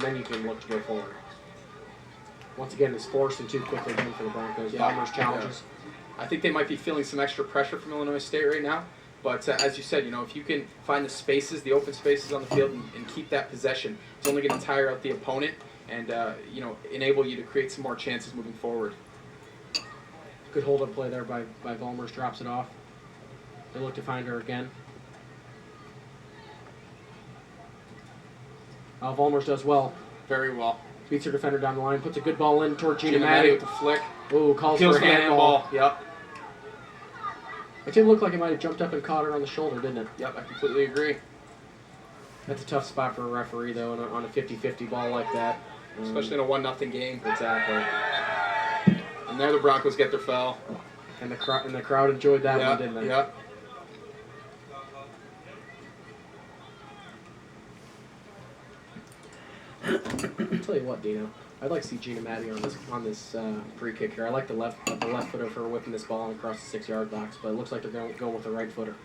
then you can look to go forward. Once again, it's forced and too quickly done for the Broncos. Bombers challenges. I think they might be feeling some extra pressure from Illinois State right now. But as you said, if you can find the spaces, the open spaces on the field, and keep that possession, it's only going to tire out the opponent and enable you to create some more chances moving forward. Good hold-up play there by Volmers, drops it off. They look to find her again. Volmers does well. Very well. Beats her defender down the line, puts a good ball in toward Gina Maddie with the flick. Ooh, calls for a handball. Yep. It didn't look like it might have jumped up and caught her on the shoulder, didn't it? Yep, I completely agree. That's a tough spot for a referee, though, on a 50-50 ball like that. Especially in a 1-0 game. Exactly. And there the Broncos get their foul. And the crowd enjoyed that one, didn't they? Yep. I'll tell you what, Dino. I'd like to see Gina Maddie on this free kick here. I like the left foot of her whipping this ball across the 6-yard box, but it looks like they're going with the right footer.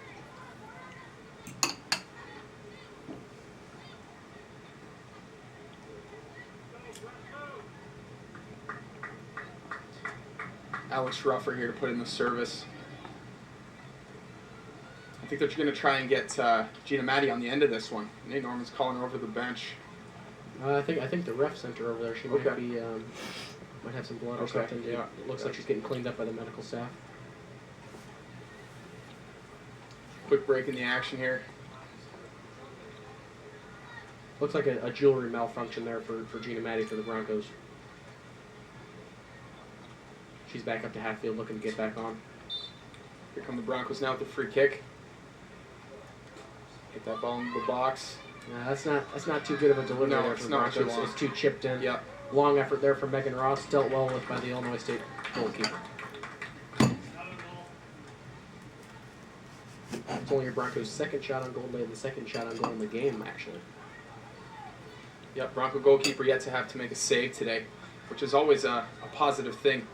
Alex Ruffer here to put in the service. I think they're going to try and get Gina Maddie on the end of this one. Nate Norman's calling her over the bench. I think the ref sent her over there. She might be might have some blood or something. Yeah, it looks like she's getting cleaned up by the medical staff. Quick break in the action here. Looks like a jewelry malfunction there for Gina Maddie for the Broncos. She's back up to half field looking to get back on. Here come the Broncos now with the free kick. Get that ball into the box. That's not too good of a delivery there for the Broncos. It's too chipped in. Yep. Long effort there from Megan Ross, dealt well with by the Illinois State goalkeeper. It's only your Broncos' second shot on goal, the second shot on goal in the game, actually. Yep, Bronco goalkeeper yet to have to make a save today, which is always a positive thing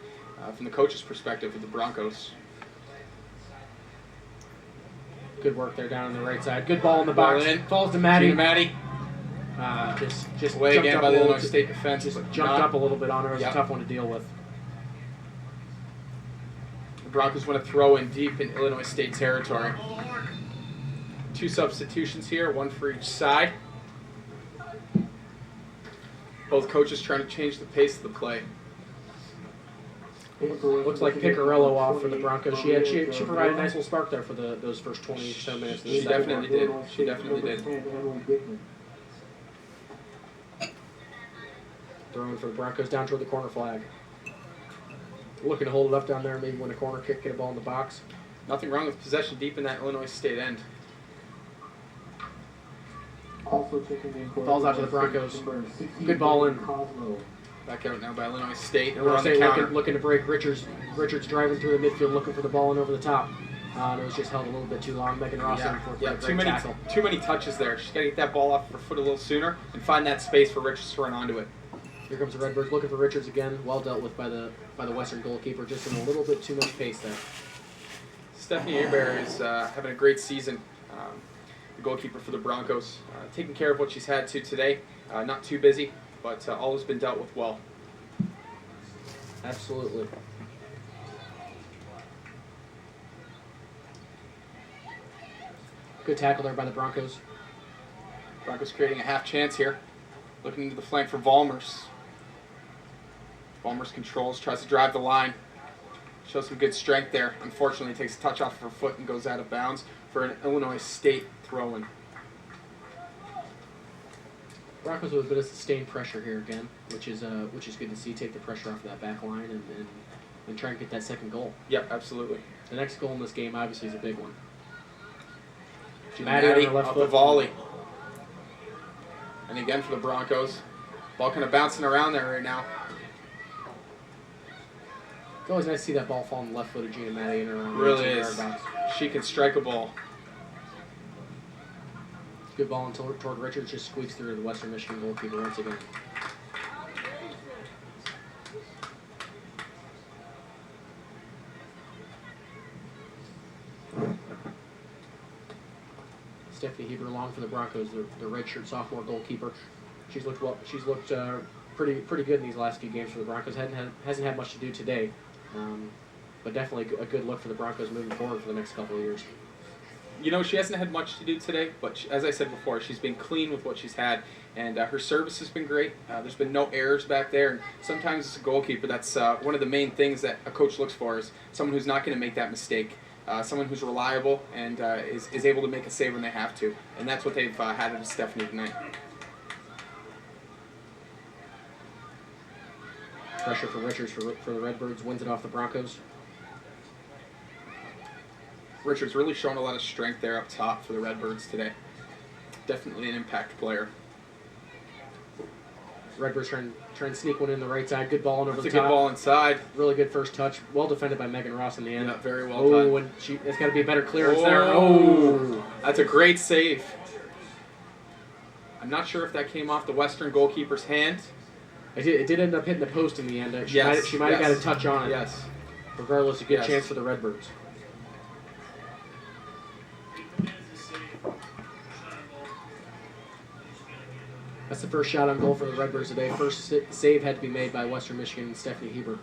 from the coach's perspective with the Broncos. Good work there down on the right side. Good ball in the box. Falls to Maddie. Gina Maddie. Just away again by the Illinois State defense. Just jumped up a little bit on her. It was a tough one to deal with. The Broncos want to throw in deep in Illinois State territory. 2 substitutions here, 1 for each side. Both coaches trying to change the pace of the play. Looks like Picarillo off for the Broncos. She provided a nice little spark there for those first 20 so minutes. She definitely did. She definitely did. Throwing for the Broncos down toward the corner flag. Looking to hold it up down there, maybe win a corner kick, get a ball in the box. Nothing wrong with possession deep in that Illinois State end. Falls out to the Broncos. Good ball in. Back out now by Illinois State. Illinois State looking to break. Richards driving through the midfield looking for the ball and over the top. And it was just held a little bit too long. Megan Ross in for a great tackle. Too many touches there. She's got to get that ball off her foot a little sooner and find that space for Richards to run onto it. Here comes the Redbirds looking for Richards again. Well dealt with by the Western goalkeeper. Just in a little bit too much pace there. Stephanie Hebert is having a great season. The goalkeeper for the Broncos. Taking care of what she's had to today. Not too busy, but all has been dealt with well. Absolutely. Good tackle there by the Broncos. Broncos creating a half chance here. Looking into the flank for Volmers. Volmers controls, tries to drive the line. Shows some good strength there. Unfortunately, takes a touch off of her foot and goes out of bounds for an Illinois State throw-in. Broncos with a bit of sustained pressure here again, which is good to see. Take the pressure off of that back line and try and get that second goal. Yep, absolutely. The next goal in this game obviously is a big one. Maddie off the volley. And again for the Broncos. Ball kind of bouncing around there right now. It's always nice to see that ball fall on the left foot of Gina Maddie in her own really is. She can strike a ball. Good ball toward Richards, just squeaks through the Western Michigan goalkeeper once again. Stephanie Hebert along for the Broncos, the redshirt sophomore goalkeeper. She's looked well. She's looked pretty good in these last few games for the Broncos. Hasn't had much to do today, but definitely a good look for the Broncos moving forward for the next couple of years. You know, she hasn't had much to do today, but as I said before, she's been clean with what she's had, and her service has been great. There's been no errors back there, and sometimes as a goalkeeper, that's one of the main things that a coach looks for is someone who's not going to make that mistake, someone who's reliable and is able to make a save when they have to, and that's what they've had out of Stephanie tonight. Pressure for Richards for the Redbirds, wins it off the Broncos. Richards really showing a lot of strength there up top for the Redbirds today. Definitely an impact player. Redbirds trying to sneak one in the right side. Good ball over the top. It's a good ball inside. Really good first touch. Well defended by Megan Ross in the end. Yeah, very well done. Oh, and there's got to be a better clearance there. Oh, that's a great save. I'm not sure if that came off the Western goalkeeper's hand. It did end up hitting the post in the end. She might have got a touch on it. Yes. Regardless, a good chance for the Redbirds. That's the first shot on goal for the Redbirds today. First save had to be made by Western Michigan and Stephanie Heber.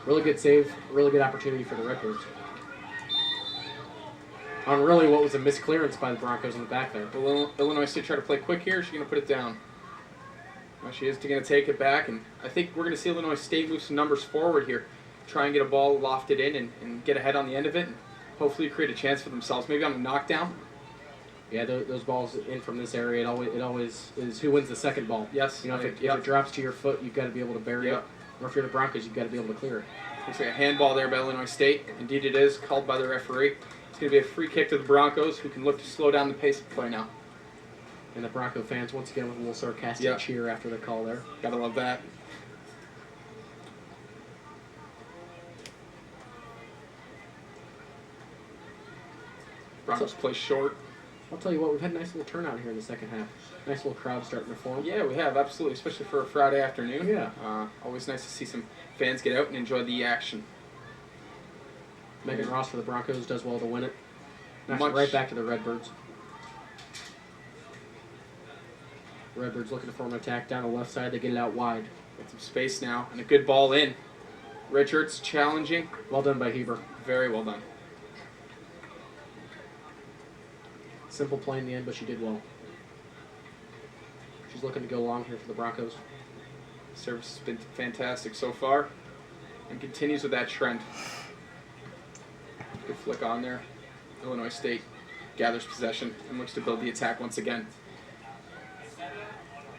Really good save, really good opportunity for the Redbirds. On really what was a misclearance by the Broncos in the back there. Illinois State try to play quick here. She's going to put it down. Well, she is going to take it back, and I think we're going to see Illinois State move some numbers forward here. Try and get a ball lofted in and get ahead on the end of it, and hopefully create a chance for themselves. Maybe on a knockdown. Yeah, those balls in from this area, it always is who wins the second ball. Yes. You know, if it drops to your foot, you've got to be able to bury it. Or if you're the Broncos, you've got to be able to clear it. Looks like a handball there by Illinois State. Indeed it is, called by the referee. It's going to be a free kick to the Broncos, who can look to slow down the pace of play now. And the Bronco fans, once again, with a little sarcastic cheer after the call there. Gotta love that. Broncos play short. I'll tell you what, we've had a nice little turnout here in the second half. Nice little crowd starting to form. Yeah, we have, absolutely, especially for a Friday afternoon. Yeah. Always nice to see some fans get out and enjoy the action. Megan Ross for the Broncos does well to win it. Knocks it right back to the Redbirds. Redbirds looking to form an attack down the left side. They get it out wide. Get some space now, and a good ball in. Richards challenging. Well done by Heber. Very well done. Simple play in the end, but she did well. She's looking to go long here for the Broncos. Service has been fantastic so far, and continues with that trend. Good flick on there. Illinois State gathers possession and looks to build the attack once again.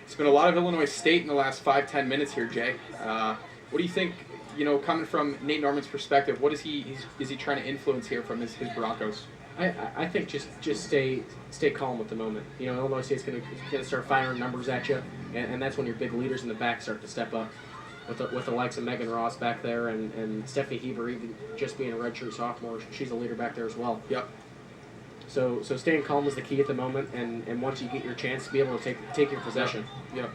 It's been a lot of Illinois State in the last 5-10 minutes here, Jay. What do you think, you know, coming from Nate Norman's perspective, what is he trying to influence here from his Broncos? I think just stay calm at the moment. You know, Illinois State's going to start firing numbers at you, and that's when your big leaders in the back start to step up. With the likes of Megan Ross back there and Stephanie Heber, even just being a redshirt sophomore, she's a leader back there as well. Yep. So staying calm is the key at the moment, and once you get your chance to be able to take your possession. Yep.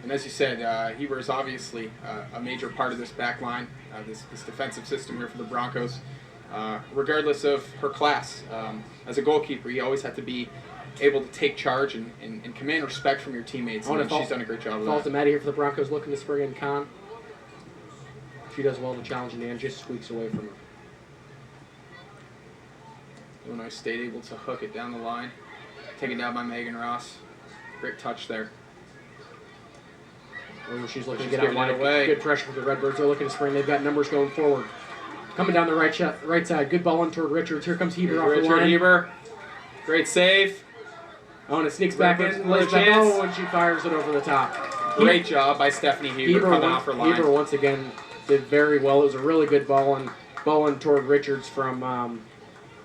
And as you said, Heber is obviously a major part of this back line, this defensive system here for the Broncos. Regardless of her class, as a goalkeeper, you always have to be able to take charge and command respect from your teammates. And she's done a great job of that. Falls to Maddie here for the Broncos, looking to spring in Khan. She does well in the challenge in the end, just squeaks away from her. Illinois State able to hook it down the line. Taken down by Megan Ross. Great touch there. Oh, she's looking to get out wide. Good pressure for the Redbirds. They're looking to spring. They've got numbers going forward. Coming down the right side. Good ball in toward Richards. Here comes Heber off the line. Heber. Great save. Oh, and it sneaks back in. Oh, and she fires it over the top. Great job by Stephanie Heber coming off her line. Heber once again did very well. It was a really good ball in toward Richards from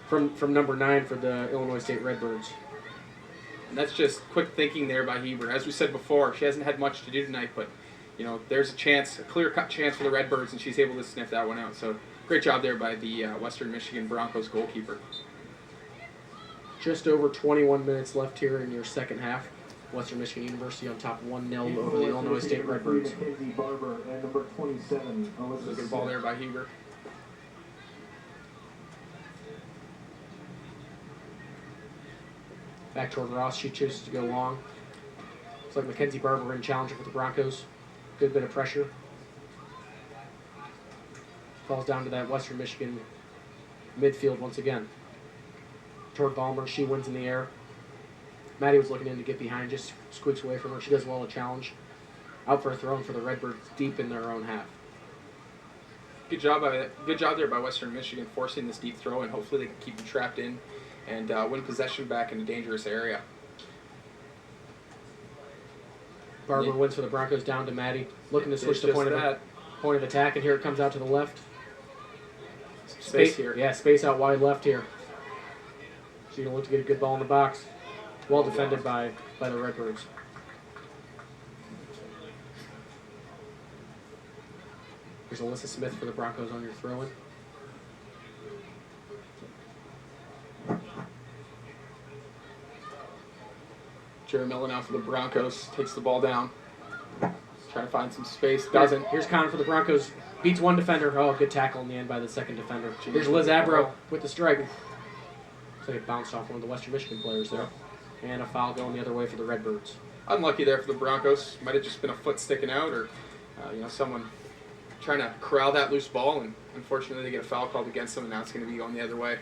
number 9 for the Illinois State Redbirds. And that's just quick thinking there by Heber. As we said before, she hasn't had much to do tonight, but you know there's a clear-cut chance for the Redbirds, and she's able to sniff that one out. So great job there by the Western Michigan Broncos goalkeeper. Just over 21 minutes left here in your second half. Western Michigan University on top 1-0 over the Illinois State Redbirds. Good ball there by Heber. Back toward Ross. She chooses to go long. Looks like Mackenzie Barber in challenging for the Broncos. Good bit of pressure. Falls down to that Western Michigan midfield once again. Toward Ballmer, she wins in the air. Maddie was looking in to get behind, just squeaks away from her. She does well to challenge. Out for a throw for the Redbirds deep in their own half. Good job there by Western Michigan forcing this deep throw, and hopefully they can keep them trapped in and win possession back in a dangerous area. Barber wins for the Broncos down to Maddie. Looking to switch the point of attack, and here it comes out to the left. Space here. Yeah, space out wide left here. So you can look to get a good ball in the box. Well defended by the Redbirds. Here's Alyssa Smith for the Broncos on your throw-in. Jerry Miller now for the Broncos. Takes the ball down. Trying to find some space. Doesn't. Here's Connor for the Broncos. Beats one defender. Oh, good tackle in the end by the second defender. Here's Liz Abro with the strike. Looks like it bounced off one of the Western Michigan players there. And a foul going the other way for the Redbirds. Unlucky there for the Broncos. Might have just been a foot sticking out, or someone trying to corral that loose ball, and unfortunately they get a foul called against them, and now it's going to be going the other way.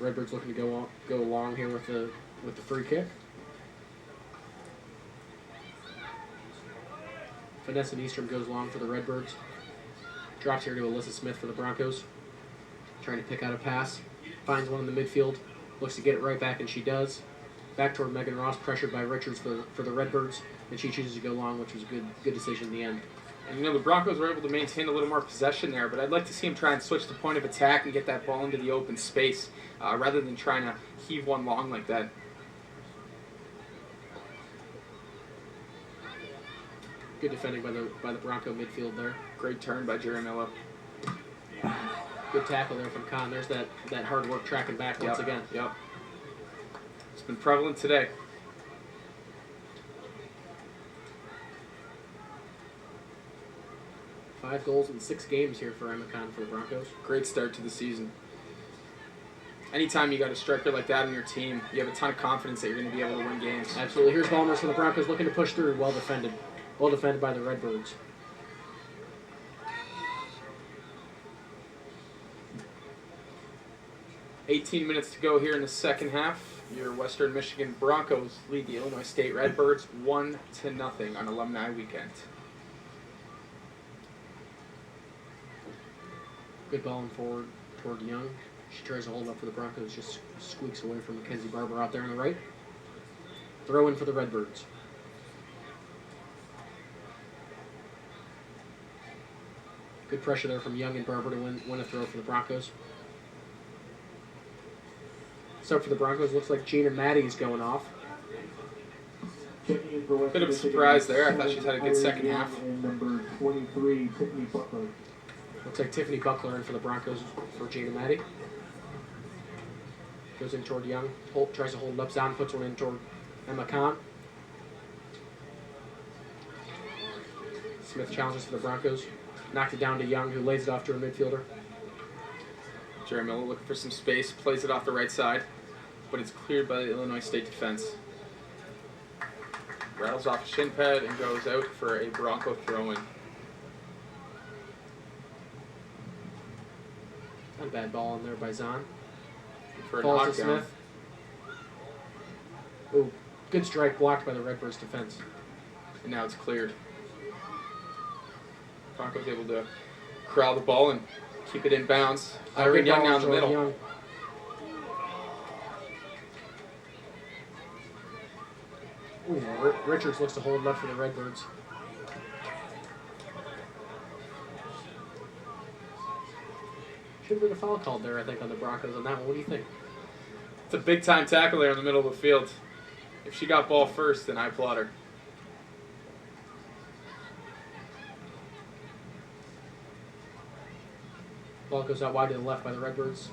Redbirds looking to go along here with the free kick. Vanessa Eastrom goes long for the Redbirds. Drops here to Alyssa Smith for the Broncos. Trying to pick out a pass. Finds one in the midfield. Looks to get it right back, and she does. Back toward Megan Ross, pressured by Richards for the Redbirds, and she chooses to go long, which was a good decision in the end. And the Broncos were able to maintain a little more possession there, but I'd like to see them try and switch the point of attack and get that ball into the open space rather than trying to heave one long like that. Good defending by the Bronco midfield there. Great turn by Jerry Miller. Good tackle there from Con. There's that hard work tracking back once again. Yep. It's been prevalent today. Five goals in 6 games here for Emma Con for the Broncos. Great start to the season. Anytime you got a striker like that on your team, you have a ton of confidence that you're going to be able to win games. Absolutely. Here's Ballmer for the Broncos looking to push through. Well defended. Well defended by the Redbirds. $18 minutes to go here in the second half. Your Western Michigan Broncos lead the Illinois State Redbirds 1-0 on Alumni Weekend. Good ball and forward toward Young. She tries to hold up for the Broncos, just squeaks away from Mackenzie Barber out there on the right. Throw in for the Redbirds. Good pressure there from Young and Barber to win a throw for the Broncos. So for the Broncos, looks like Gina Maddie's going off. Bit of a surprise there. I thought she's had a good second half. And number 23, Tiffany Butler. Looks like Tiffany Buckler in for the Broncos for Gina Maddie. Goes in toward Young. Tries to hold it up. Zahn puts one in toward Emma Kahn. Smith challenges for the Broncos. Knocked it down to Young, who lays it off to her midfielder. Jerry Miller looking for some space. Plays it off the right side. But it's cleared by the Illinois State defense. Rattles off a shin pad and goes out for a Bronco throw-in. Not a bad ball in there by Zahn. For a Falls to knockdown. Smith. Ooh, good strike blocked by the Redbirds defense. And now it's cleared. Bronco's able to corral the ball and keep it in bounds. Irene Young now in the middle. Young. Ooh, Richards looks to hold it up for the Redbirds. Should have been a foul called there, I think, on the Broncos on that one. What do you think? It's a big-time tackle there in the middle of the field. If she got ball first, then I applaud her. Ball goes out wide to the left by the Redbirds.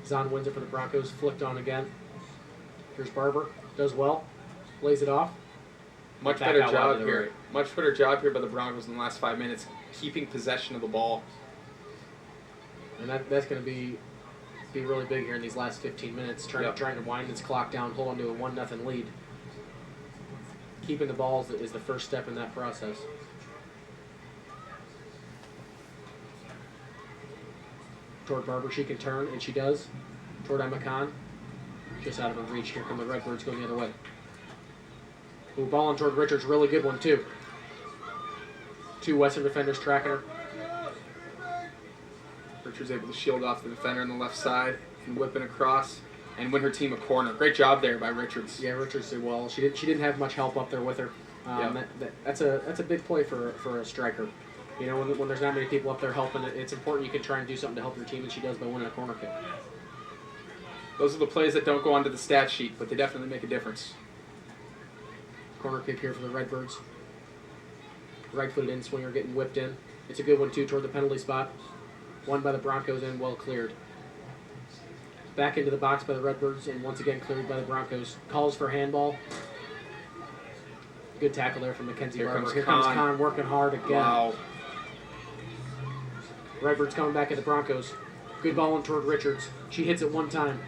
Zahn wins it for the Broncos. Flicked on again. Here's Barber. Does well. Lays it off. Much Back better out wide job to the here. right. Much better job here by the Broncos in the last 5 minutes, keeping possession of the ball. And that's going to be be really big here in these last 15 minutes, trying to wind this clock down, hold on to a 1-0 lead. Keeping the ball is the first step in that process. Toward Barber, she can turn, and she does. Toward Emma Khan, just out of her reach. Here come the Redbirds going the other way. Ooh, ball on toward Richards, really good one too. 2 Western defenders tracking her. Richards able to shield off the defender on the left side and whipping across and win her team a corner. Great job there by Richards. Yeah, Richards did well. She didn't have much help up there with her. That's a big play for a striker. You know, when there's not many people up there helping, it's important you can try and do something to help your team, and she does by winning a corner kick. Those are the plays that don't go onto the stat sheet, but they definitely make a difference. Corner kick here for the Redbirds. Right-footed in-swinger getting whipped in. It's a good one, too, toward the penalty spot. Won by the Broncos and well cleared. Back into the box by the Redbirds, and once again cleared by the Broncos. Calls for handball. Good tackle there from Mackenzie Barber. Here comes Khan working hard again. Wow. Redbirds coming back at the Broncos. Good ball in toward Richards. She hits it one time.